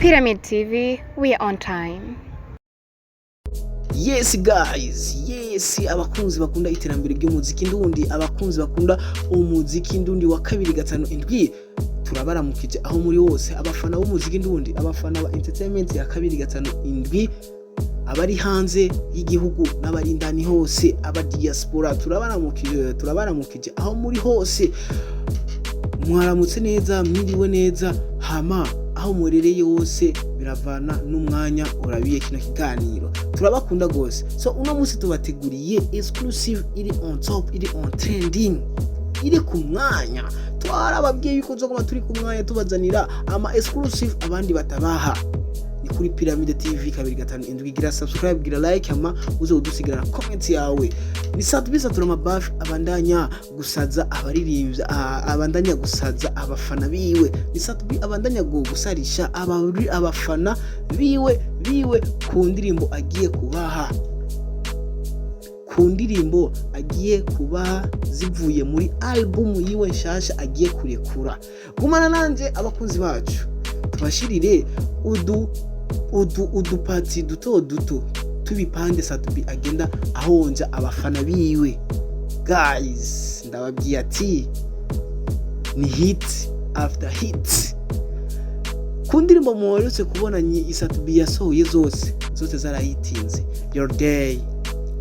Pyramid TV, we are on time. Yes guys, yes abakunzi bakunda iterambere ry'umuziki ndundi, abakunzi bakunda umuziki ndundi wa 257 turabaramukije aho muri hose, abafana b'umuziki ndundi, abafana ba entertainment ya 257, abari hanze y'igihugu n'abari ndani hose, aba diaspora turabaramukije aho muri hose, mwaramutse neza, mwiriwe neza, hama aho murereye hose biravana n'umwanya urabiye kino kiganiro, turabakunda gose. So uno munsi tubateguriye exclusive iri on top, iri on trending, iri ku mwanya. Twarababwiye yuko zogoma turi ku mwanya tubazanira ama exclusive abandi batabaha. Ni kuri Pyramid TV 257, gira subscribe, gira like, hama uze udusigara comment yawe. Ni satubisa turamabaf abandanya gusaza abaririmbyi, abandanya gusaza abafana biwe. Ni satubi abandanya gusarisha abafana biwe ku ndirimbo agiye kubaha, ku ndirimbo agiye kubaha zivuye muri album yiwe nshasha agiye kurekura. Gumana nanje abakunzi bacu, tubashirire udupati duto tubipande satubi agenda ahonja abafana biwe. Guys, ndababwiye ati ni hit after hit. Ku ndirimbo muherutse kubona isatubi yasohoye zose zarahitinze. Your Day,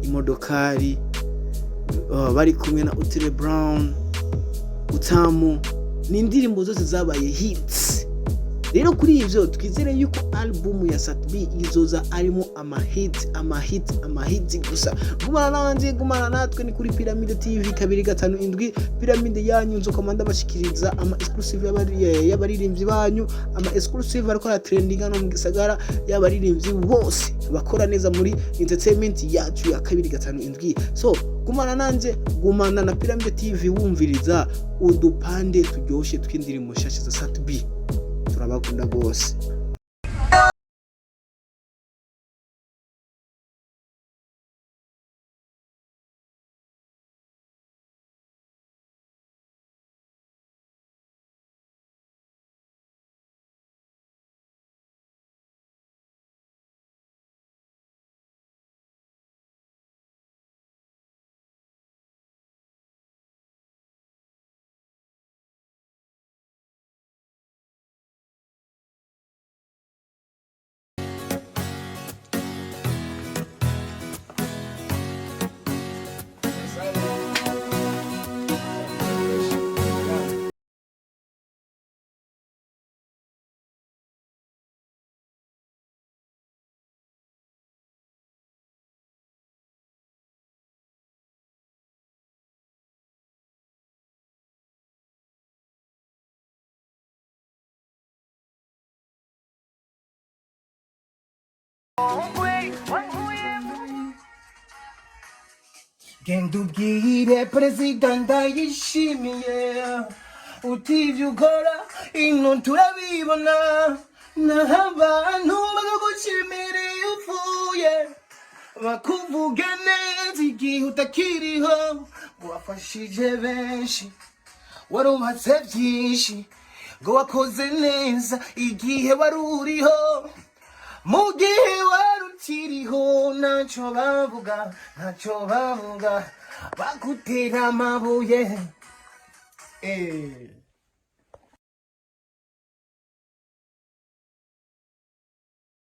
Imodokari, bari kumwe na Utile Brown, Utamu, ni indirimbo zose zabaye hits. Rero kuri ivyo twizere yuko album ya Satubi izoza arimo ama hit gusa. Gumana natwe ni kuri Pyramid TV 257, Pyramid yanyu nzo komanda bashikiriza ama exclusive y'abaririmbyi banyu, ama exclusive ariko ara trending no mu gisagara y'abaririmbyi bose bakora neza muri entertainment yacu ya 257. So gumana na Pyramid TV wumviriza udupande turyoshe tw'indirimbo shasha za Satubi. Turabakunda gose. Gendubwire Perezida yishimiye utivyo ukora ino turabibona, n'abantu bagushimira iyo upfuye bakuvuga neza igihe utakiriho. Ngo wafashije benshi, warubatse byinshi, ngo wakoze neza igihe wari uriho, mu gihe wari ukiriho ntacyo bavuga, bagutera amabuye.